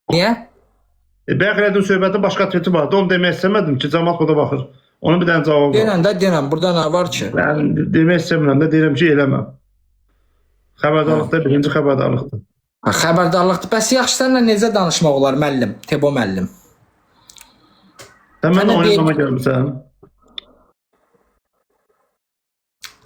Niyə? Bəxirədin söhbəti başqa teti vardı. Onu demək istəmədim ki, cəmaat burada baxır. Onun bir dənə cavabı var. Deyirəm də, deyirəm, burada nə var ki? Mən demək istəmirəm də, deyirəm ki, eləmə. Xəbərdarlıqda birinci xəbərdarlıqdır. Xəbərdarlıqdır. Bəs yaxşı, sənlə necə danışmaq olar müəllim, Tebo müəllim? Sən mənə Sənə oynamaya gəlmişsən.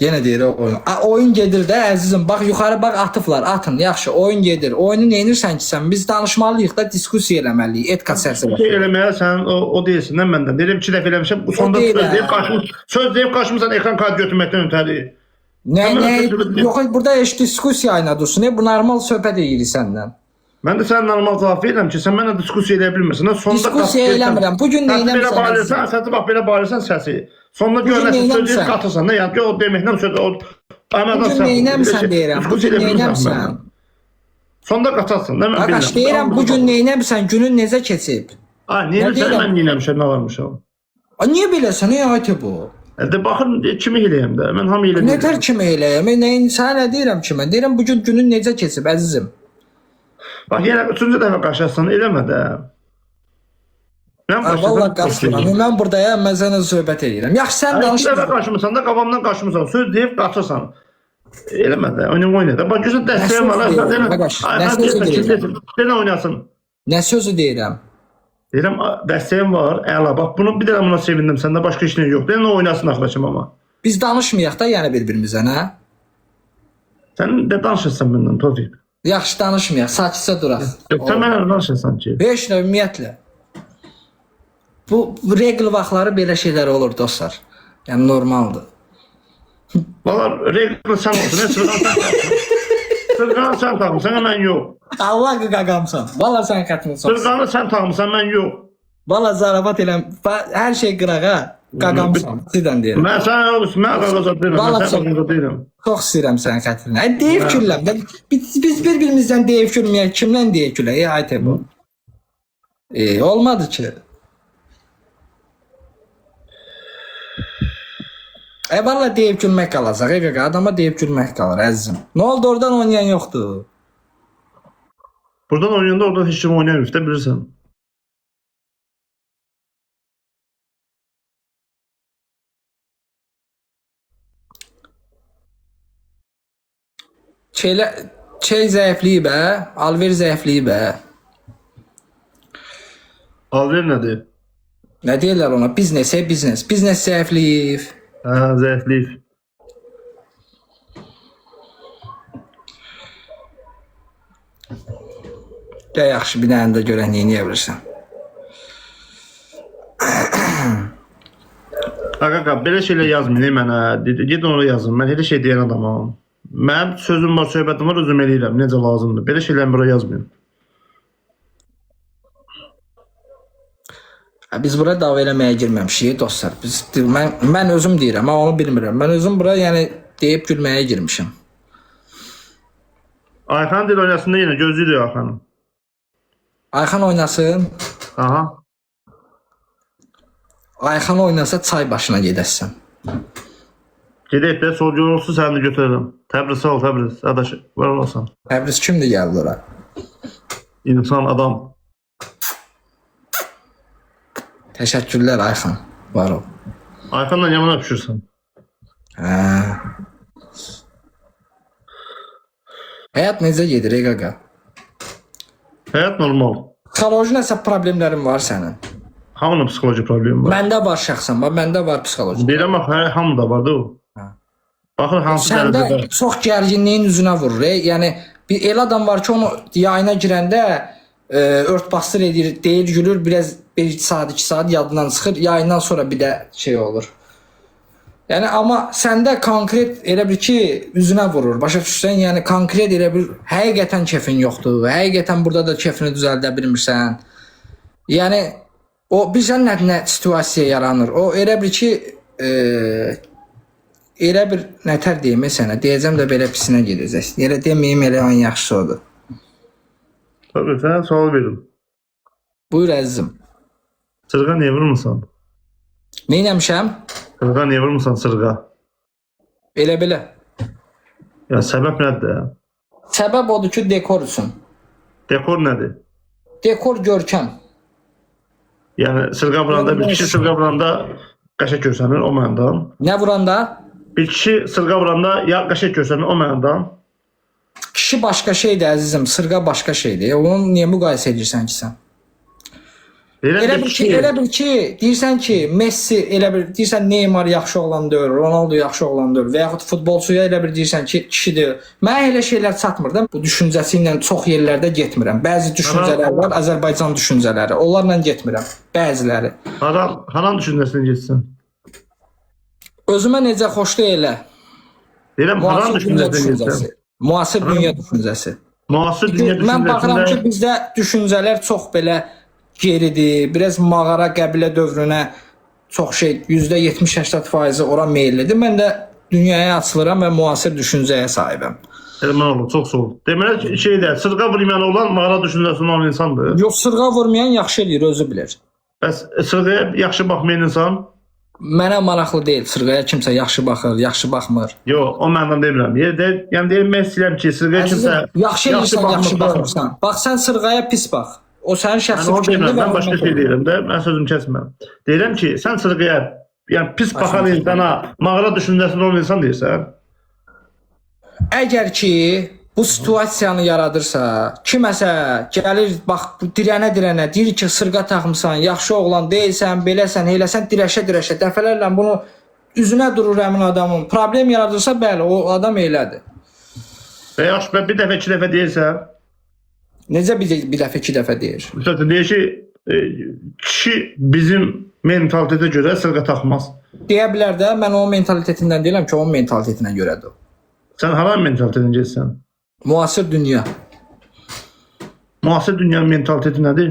Yenə deyir oyun. Oyun gedir də əzizim. Bax yuxarı bax atıblar. Atın. Yaxşı, oyun gedir. Oyunu nə edirsən ki sən? Biz danışmalıyıq da, diskussiya eləməliyik. Etika çərçivəsində. Şey eləməyə sən o deyilsin də məndən. Deyirəm 2 dəfə eləmişəm. Bu sonda söz deyib qaçmısan ekran kaydı götürməkdən ötəri. Yox, burada heç diskussiya ilə dursun. Bu normal söhbət edirik səndən. Mən də sən normal cavab verirəm ki, sən mənlə diskussiya eləyə bilmirsən. Diskussiya eləmirəm. Bu gün nə eləmirsən? Səsi bax belə bağırırsan səsi. Sonunda görəsən sözü qatırsan da, yəni o deməklə söz o Bugün neynəmsən deyirəm. Bugün neynəmsən? Sonda qaçarsan da mən bilirəm. Ağaç deyirəm, bugün neynəmsən? Günün necə keçib? Neynəmsən, mən neynəmişəm, nə varmışam? Niyə beləsən, ey aytı bu? De baxın, kimi eləyəm də, mən hamı elə deyirəm. Nətər kimi eləyəm? Sənə nə deyirəm ki mən? Deyirəm, bugün günün necə keçib, əzizim? Bax, yenə 3-cü dəfə qaçarsan, eləmə də. Vallahi qaçmıram. Mən buradayam, mən sənə söhbət edirəm. Yaxşı, sən danış. Dəfə qaçmısan da, qabamdan qaçmısan. Söz deyib qaçırsan. Eləmə də, oyna da. Bax, gözün dəstəyim var. Denə oynasın. Nə sözü deyirəm? Deyirəm, dəstəyim var, əla. Bax, bunu bir dənə buna sevindim. Səndə başqa işin yox. Denə oynasın axıraçım amma. Biz danışmayaq da, yəni bir-birimizə, nə? Sən də danışırsan məndən, Tofiq. Yaxşı, danışmayaq. Sakitcə duraq. Sən mənə danışırsan ki. Heç nə, ümumiyyətlə. Bu regl vaxtları belə şeylər olur dostlar. Yəni normaldır. Valla regl sən olsun. Sırğanı sən taxmısan, mən yox. Allah qaqamsan. Valla sən xətminsən. Sırğanı sən taxmısan, mən yox. Valla zarabat eləm. Hər şey qırağa. Qaqamsan. Sizdən deyirəm. Mən sən olsun, mən qaqaza deyirəm. Mən sən qaqaza deyirəm. Çox istəyirəm sənin xətrinə. Deyib gülləm. Biz bir-birimizdən deyib gülməyək. Kimdən deyib gülə? Aytə bu. Olmadı ki. Valla deyib gülmək qalacaq. Adama deyib gülmək qalır əzizim. Nə oldu, oradan oynayan yoxdur? Buradan oynayanda oradan heç kim oynayamıyor da, bilirsən. Şey zəifliyib Alver zəifliyib Alver nədir? Nə deyirlər ona? Biznes zəifliyib. Zəifliyib. Gəl yaxşı, bir dənə də görək neyini bilirsən. Qaqa, belə şeylər yazmayın mənə. Ged onu yazın. Mən elə şey deyən adamam. Mənim sözüm var, söhbətim var, özüm eləyirəm. Necə lazımdır. Belə şeyləri bura yazmayın. Biz bura dava eləməyə girməmişik dostlar. Mən özüm deyirəm, amma onu bilmirəm. Mən özüm bura yəni deyib gülməyə girmişim. Ayxan deyil oynasın da yenə gözlüydü Ayxanım. Ayxan oynasın. Aha. Ayxan oynasa çay başına gedəsən. Gedək də, sol yol olsun səni də götürərəm. Təbriz sağ ol, Təbriz. Adaş, var olasın. Təbriz kimdir gəldi ora? İnsan, adam. Təşəkkürlər Ayxan. Var ol. Ayxanla yaman öpüşürsən. Həyat necə gedir qaqa? Həyat normal. Psixoloji nəsə problemlərin var sənin? Hamının psixoloji problemi var. Məndə var şəxsən, məndə var psixoloji. Deyirəm bax, hamıda var da o. Baxın hansı dərəcədə. Səndə çox gərginliyin üzünə vurur. Yəni bir elə adam var ki, onu yayına girəndə örtbasdır edir, deyir, gülür, biraz 1 saat, 2 saat yadından çıxır, yayından sonra bir də şey olur. Yəni amma səndə konkret elə bir ki, üzünə vurur. Başa düşsən, yəni konkret elə bir həqiqətən kefin yoxdur. Həqiqətən burada da kefini düzəldə bilmirsən. Yəni o bizə nə situasiya yaranır? O elə bir ki, elə bir nətər deyim sənə, deyəcəm də belə pisinə gedəcək. Elə deməyim, elə ən yaxşısı odur. Tabii, sənə sual verim. Buyur əzizim. Sırğa niyə vurmursan? Neynəmişəm? Sırğa niyə vurmursan sırğa? Elə-belə. Ya səbəb nədir? Səbəb odur ki, dekor üçün. Dekor nədir? Dekor görkəm. Yəni sırğa vuranda bir kişi sırğa vuranda qəşəng görsənir o mənada. Nə vuranda? Bir kişi sırğa vuranda ya qəşəng görsənir o mənada. Kişi başqa şeydir əzizim, sırğa başqa şeydir. Onu niyə müqayisə edirsən ki sən? Elə bil ki, deyirsən ki, Messi elə bir deyirsən Neymar yaxşı oğlandır, Ronaldo yaxşı oğlandır və yaxud futbolçuya elə bir deyirsən ki, kişidir. Mənə elə şeylər çatmır da. Bu düşüncəsi ilə çox yerlərdə getmirəm. Bəzi düşüncələr var, Azərbaycan düşüncələri. Onlarla getmirəm. Bəziləri. Haran düşüncəsindən getsin? Özümə necə xoşdur elə. Deyirəm, haran düşüncəsindən getsin? Müasir dünya düşüncəsi. Müasir dünya düşüncəsində mən baxıram ki, bizdə düşüncələr çox belə geridir. Biraz mağara qəbilə dövrünə çox şey %70-80% ora meyillidir. Mən də dünyaya açılıram və müasir düşüncəyə sahibəm. Mən olur, çox sağ ol. Deməli şeydə sırğa vurmayan olan mağara düşüncəsində olan insandır. Yox, sırğa vurmayan yaxşı eləyir, özü bilir. Bəs sırğaya yaxşı baxmayan insan? Mənə maraqlı deyil. Sırğaya kimsə yaxşı baxır, yaxşı baxmır. Yox, o məndan demirəm. Yəni deyim mən istəyirəm ki, sırğaya kimsə yaxşı eləyirsən, yaxşı baxmırsan. Bax sən sırğaya pis bax. O sənin şəxsi fikrindir. Mən başqa şey deyirəm də, mən sözümü kəsmə. Deyirəm ki, sən sırğaya, yəni pis baxan insana mağara düşüncəsində olan insan deyirsən. Əgər ki bu situasiyanı yaradırsa, kiməsə gəlir bax dirənə deyir ki, sırğa taxmısan, yaxşı oğlan deyilsən, beləsən, eləsən, dirəşə dəfələrlə bunu üzünə durur həmin adamın. Problem yaradırsa, bəli, o adam elədir. Və yaxşı, bir dəfə, iki dəfə deyirsən. Necə bir dəfə, iki dəfə deyir? Məsələn, deyir ki, kişi bizim mentalitetə görə sırğa taxmaz. Deyə bilər də, mən onun mentalitetindən deyirəm ki, onun mentalitetinə görədir. Sən haran mentalitetinə gəlsən? Müasir dünya. Müasir dünyanın mentaliteti nədir?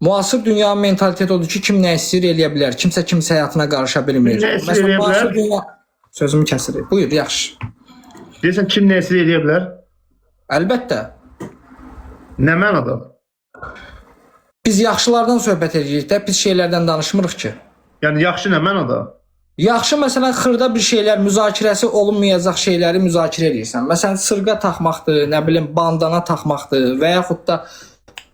Müasir dünyanın mentaliteti odur ki, kim nə istəyir eləyə bilər. Kimsə həyatına qarışa bilmir. Məsələn, müasir dünya... Sözümü kəsirik. Buyur, yaxşı. Deyirsən, kim nə istəyir eləyə bilər? Əlbəttə. Nə mənada? Biz yaxşılardan söhbət edirik də, biz şeylərdən danışmırıq ki. Yəni yaxşı nə mənada? Yaxşı, məsələn, xırda bir şeylər, müzakirəsi olunmayacaq şeyləri müzakirə edirsən. Məsələn, sırğa taxmaqdır, nə bilim, bandana taxmaqdır və yaxud da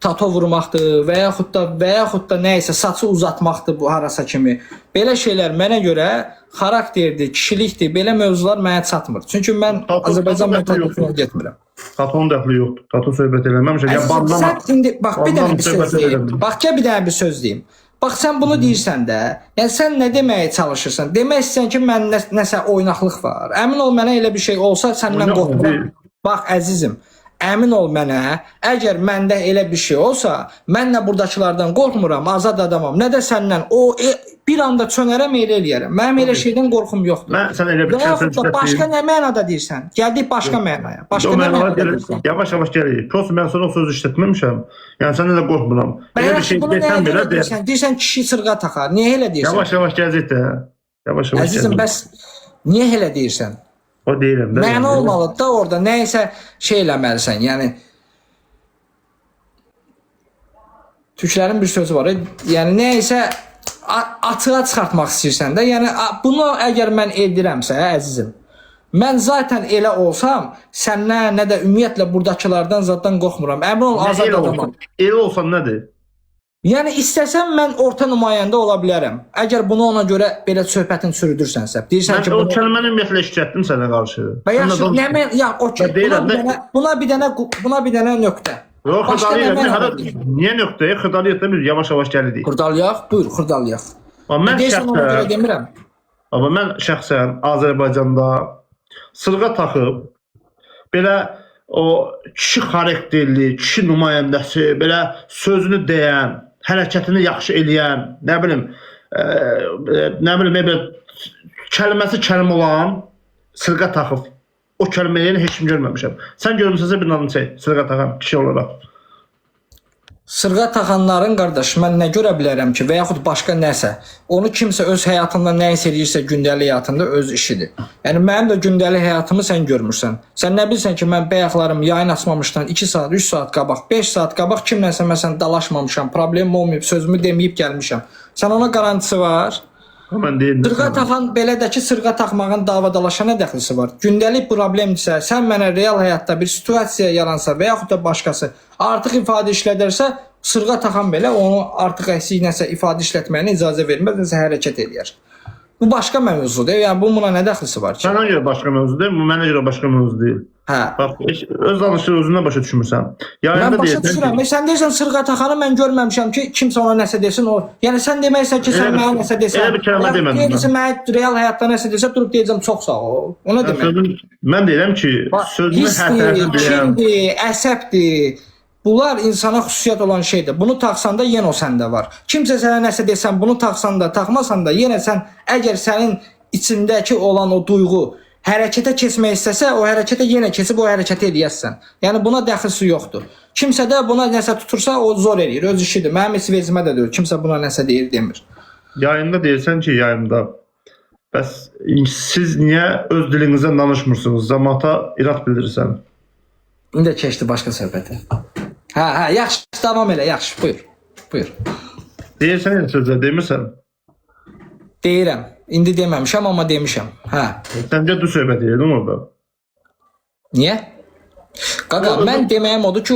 tato vurmaqdır və yaxud da nə isə saçı uzatmaqdır bu harasa kimi. Belə şeylər mənə görə xarakterdir, kişilikdir, belə mövzular mənə çatmır. Çünki mən Azərbaycan mentalitetinə getmirəm. Tatonun dəxli yoxdur. Tato söhbət eləməmişəm. Ya bandana. Sən indi bax bir dənə bir söz deyim. Bax gəl bir dənə bir söz deyim. Bax sən bunu deyirsən də, yəni sən nə deməyə çalışırsan? Demək istəyirsən ki, mən nəsə oynaqlıq var. Əmin ol mənə elə bir şey olsa səndən qorxmuram. Bax əzizim, əmin ol mənə, əgər məndə elə bir şey olsa, mən də buradakılardan qorxmuram, azad adamam. Nə də səndən o bir anda çönərəm elə eləyərəm. Mənim elə şeydən qorxum yoxdur. Mən sən elə bir şey başqa nə mənada deyirsən? Gəldik başqa mənaya. Başqa nə mənada deyirsən? Yavaş-yavaş gəlirik. Prosta mən sonra o sözü işlətməmişəm. Yəni səndən də qorxmuram. Elə bir şey deyirsən belə deyirsən. Deyirsən kişi sırğa taxar. Niyə elə deyirsən? Yavaş-yavaş gələcək də. Yavaş-yavaş. Əzizim, bəs niyə elə deyirsən? O deyirəm də. Məna olmalıdır da orada nə isə şey eləməlisən. Yəni Türklərin bir sözü var. Yəni nə isə açığa çıxartmaq istəyirsən də. Yəni bunu əgər mən edirəmsə, əzizim, mən zaten elə olsam, səndən nə də ümumiyyətlə buradakılardan zaten qorxmuram. Əmin ol, azad adamam. Elə olsan nədir? Yəni istəsəm mən orta nümayəndə ola bilərəm. Əgər bunu ona görə belə söhbətin sürüdürsənsə, deyirsən ki, o kəlməni ümumiyyətlə işlətdim sənə qarşı. Və yaxşı, nə mən ya o ki, buna bir dənə nöqtə. Yox, xırdalayaq. Niyə nöqtəyə? Xırdalayaq da bir yavaş-yavaş gəlirik. Xırdalayaq, buyur, xırdalayaq. Amma mən şəxsən Azərbaycanda sırğa taxıb belə o kişi xarakterli, kişi nümayəndəsi, belə sözünü deyən, hərəkətini yaxşı eləyən, nə bilim, belə kəlməsi kəlim olan sırğa taxıb. O kəlməyi heç kim görməmişəm. Sən görmüsənsə bir adını çək, sırğa taxan kişi olaraq. Sırğa taxanların qardaş, mən nə görə bilərəm ki, və yaxud başqa nəsə. Onu kimsə öz həyatında nə isə eləyirsə, gündəlik həyatında öz işidir. Yəni mənim də gündəlik həyatımı sən görmürsən. Sən nə bilirsən ki, mən bayaqlarım yayın açmamışdan 2 saat, 3 saat qabaq, 5 saat qabaq kimləsə məsələn dalaşmamışam, problemim olmayıb, sözümü deməyib gəlmişəm. Sən ona qarantisi var? Sırğa taxan belə də ki, sırğa taxmağın davadalaşa nə dəxlisi var? Gündəlik problemdirsə, sən mənə real həyatda bir situasiya yaransa və yaxud da başqası artıq ifadə işlədərsə, Sırğa taxan belə onu artıq əksik nəsə ifadə işlətməyinə icazə verməz, nəsə hərəkət eləyər. Bu başqa mövzudur. Yəni bunun buna nə dəxlisi var ki? Sənə görə başqa mövzu deyil, bu mənə görə başqa mövzu deyil. Hə. Bax, öz danışığı özündən başa düşmürsən. Mən Yayında başa deyirsən düşürəm. ki, Sən deyirsən sırğa taxanı mən görməmişəm ki, kimsə ona nəsə desin o. Yəni sən deməksən ki, sən Elə bir- mənə nəsə desən. elə bir kəlmə demədim mən. Deyirsən mənə real həyatda nəsə desə durub deyəcəm çox sağ ol. Ona demək. mən deyirəm ki, sözünü Hissdir, hədəsiz deyirəm. kindir, əsəbdir. Bunlar insana xüsusiyyət olan şeydir. Bunu taxsan da yenə o səndə var. Kimsə sənə nəsə desən, bunu taxsan da, taxmasan da yenə sən əgər sənin içindəki olan o duyğu hərəkətə keçmək istəsə, o hərəkətə yenə keçib o hərəkəti eləyəsən. Yəni buna dəxlisi yoxdur. Kimsə də buna nəsə tutursa, o zor eləyir, öz işidir. Mənim heç vecimə də deyir. Kimsə buna nəsə deyir demir. Yayında deyirsən ki, yayında. Bəs siz niyə öz dilinizdən danışmırsınız? Cəmaata irad bildirirsən. İndi keçdi başqa söhbətə. Hə, yaxşı, davam elə, yaxşı. Buyur. Buyur. Deyirsən yəni sözlər demirsən. Deyirəm. İndi deməmişəm, amma demişəm. Hə. Səncə düz söhbət edirdin orada. Niyə? Qaqa, mən deməyim odur ki,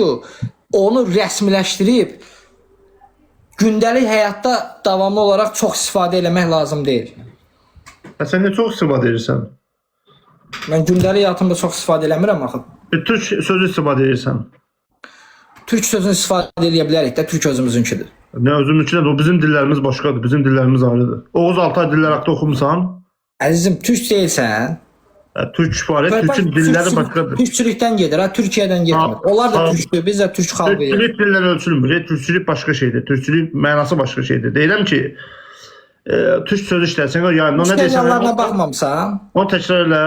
onu rəsmiləşdirib gündəlik həyatda davamlı olaraq çox istifadə eləmək lazım deyil. Sən nə çox istifadə edirsən? Mən gündəlik həyatımda çox istifadə eləmirəm axı. Bir türk sözü istifadə edirsən. Türk sözünü istifadə edə bilərik də, türk özümüzünkidir. Nə özümüzünkidir, o bizim dillərimiz başqadır, bizim dillərimiz ayrıdır. Oğuz Altay dillər haqqında oxumusan? Əzizim, türk deyilsən. Türk var, türkün dilləri başqadır. Türkçülükdən gedir, ha, Türkiyədən getmir. Onlar da türkdür, biz də türk xalqıyıq. Türkçülük dilləri ölçülmür. Türkçülük başqa şeydir. Türkçülük mənası başqa şeydir. Deyirəm ki, türk sözü işlətsən, o yayında nə deyirsən? Seriallarına baxmamsan, Onu təkrar elə.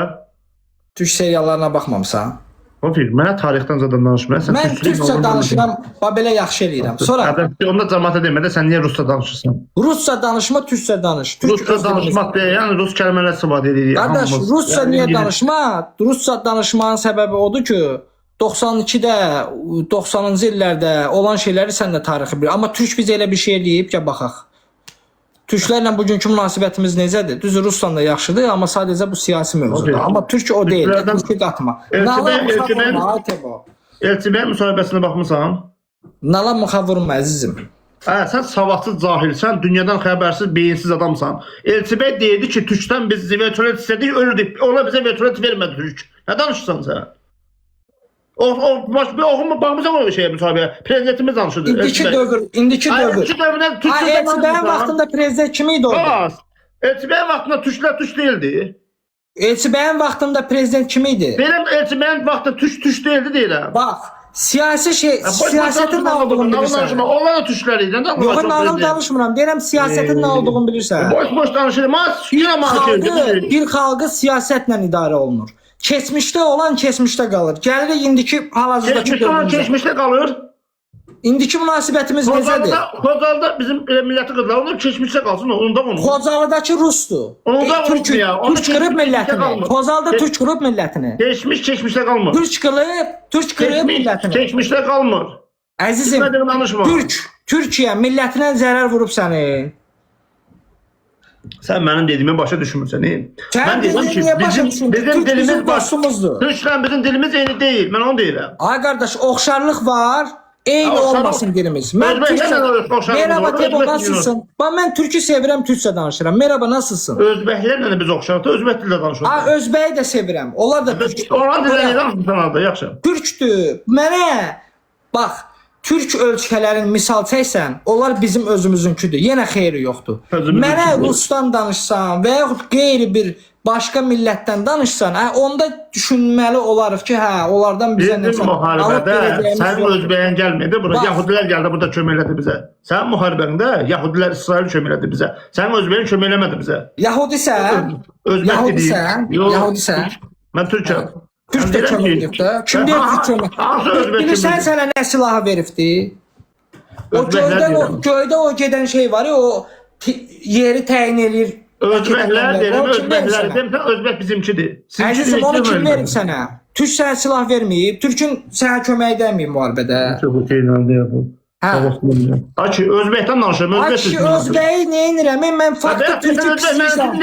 türk seriallarına baxmamsan. O film, mənə tarixdən zaten danışmıram. Mən türkçə danışıram, belə yaxşı eləyirəm. Sonra onda cəmaata demədə sən niyə rusca danışırsan? rusca danışma, türkçə danış. Rusca danışmaq deyil, yəni rus kəlmələr istifadə edirik. Qardaş, rusca niyə danışma? Rusca danışmağın səbəbi odur ki, 92-də, 90-cı illərdə olan şeyləri sən də tarixi bilir. Amma türk biz elə bir şey eləyib ki, baxaq. Türklərlə bugünkü münasibətimiz necədir? Düzdür, Rusla da yaxşıdır, amma sadəcə bu siyasi mövzudur. Okay. Amma türk o deyil, türkü qatma. Elçibəyə müsahibəsinə baxmısan? Nala mıxa vurma əzizim. Sən savadsız cahilsən, dünyadan xəbərsiz, beyinsiz adamsan. Elçibəy deyirdi ki, türkdən biz vertolyot istədik, ölürdük. Ona bizə vertolyot vermədi türk. Nə danışırsan sən? Baxmısan o şeyə müsahibəyə. Prezidentimiz danışırdı. İndiki dövr. İndiki dövrdə türklər Elçibəyin vaxtında prezident kim idi orada? Elçibəyin vaxtında türklər türk değildi. Elçibəyin vaxtında prezident kim idi? Benim elçibəyin vaxtında türk değildi deyirəm. Bax, siyasi siyasetin nə olduğunu bilirsən. Onlar da türklər idi. Yox, nağıl danışmıram. Deyirəm siyasetin nə olduğunu bilirsən. Boş danışırım. Bir xalqı siyasətlə idarə olunur. Keçmişdə olan keçmişdə qalır. Gəlirik indiki hal-hazırdakı dövrümüzə. Keçmişdə qalır. İndiki münasibətimiz necədir? Xocalıda bizim milləti qızlar, onlar keçmişdə qalsın, onda onu. Xocalıdakı rusdur. Türk qırıb millətini. Xocalıda türk qırıb millətini. Keçmişdə qalmır. Türk qırıb millətini. Keçmişdə qalmır. Əzizim, Türkiyə millətinə zərər vurub səni. Sən mənim dediyimi başa düşmürsən. Sən niyə başa düşmürsən? Türk bizim dostumuzdur. Türklə bizim dilimiz eyni deyil. Mən onu deyirəm. Ay qardaş, oxşarlıq var. Eyni olmasın dilimiz. Mən Türkçə. Merhaba Tebo, nasılsın? Mən türkü sevirəm, türkçə danışıram. Merhaba, nasılsın? Özbəklərlə də biz oxşarıq, özbək dillə danışırıq. Ha, özbəyi də sevirəm. Onlar da türkdür. Onlar dillə danışırsan da, yaxşı. Türkdür. Mənə bax, türk ölkələrin misal çəksən, onlar bizim özümüzünküdür. Yenə xeyri yoxdur. Mənə rusdan danışsan və yaxud qeyri bir başqa millətdən danışsan, onda düşünməli olarıq ki, hə, onlardan bizə nəsə bizim müharibədə sən özbəyin gəlmədi, bura Yahudilər gəldi, burada kömək elədi bizə. Sən müharibəndə Yahudilər İsrail kömək elədi bizə. Sən özbəyin kömək eləmədi bizə. Yahudisən? Yahudisən? Mən türkəm. Türk də kömək edib də. Kim deyir ki, kömək? Bilirsən sənə nə silahı veribdi? O göydə o gedən şey var ya, o yeri təyin eləyir. Özbəklər deyirəm, özbəklər deyirəm, özbək bizimkidir. Əzizim, onu kim verib sənə? Türk sənə silah verməyib, Türkün sənə kömək edəməyib müharibədə. Aki, özbəkdən danışırım, özbəyi neyinirəm? Mən faktı Türkü pisliysəm.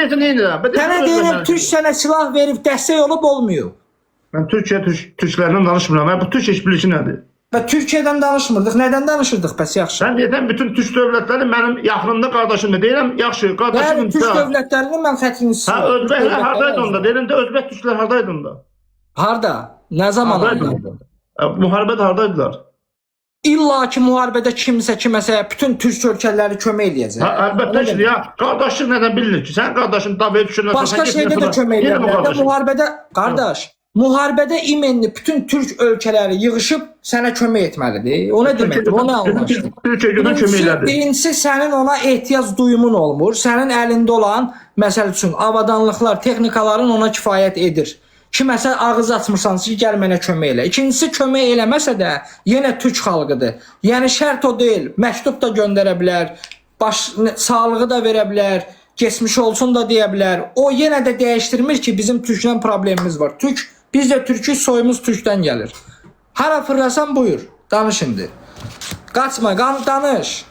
Sənə deyirəm, Türk sənə silah verib, dəstək olub olmuyor. Mən Türklərlə danışmıram, bu Türk işbirliyi nədir? Və Türkiyədən danışmırdıq. Nədən danışırdıq bəs yaxşı? Sən deyirsən bütün türk dövlətləri mənim yaxınımda qardaşımdır. Deyirəm, yaxşı, Yəni qardaşımdır. Türk dövlətlərinin mən xətrini Hə, Özbəklər hardaydı onda? Deyirəm də Özbək türklər hardaydı onda? Harda? Nə zaman Hardaydı oldu? onda? Müharibədə hardaydılar? İlla ki müharibədə kimsə kiməsə bütün türk ölkələri kömək eləyəcək. Hə, əlbəttə ki, ya qardaşlıq nədən bilinir ki? Sən qardaşın davaya düşürlər. Başqa şeydə də kömək eləyirlər. Müharibədə qardaş, müharibədə imenli bütün türk ölkələri yığılıb sənə kömək etməlidir. O nə deməkdir? O nə anlaşılır? Türkiyə kömək elədi. Birincisi sənin ona ehtiyac duyumun olmur. Sənin əlində olan məsəl üçün avadanlıqlar, texnikaların ona kifayət edir. Kiməsə ağız açmırsansa ki, gəl mənə kömək elə. İkincisi kömək eləməsə də yenə türk xalqıdır. Yəni şərt o deyil. Məktub da göndərə bilər, sağlığı da verə bilər, geçmiş olsun da deyə bilər. O yenə də dəyişdirmir ki, bizim türklə problemimiz var. Biz də türkü, soyumuz türkdən gəlir. Hara fırlasan buyur, danış indi. Qaçma, danış.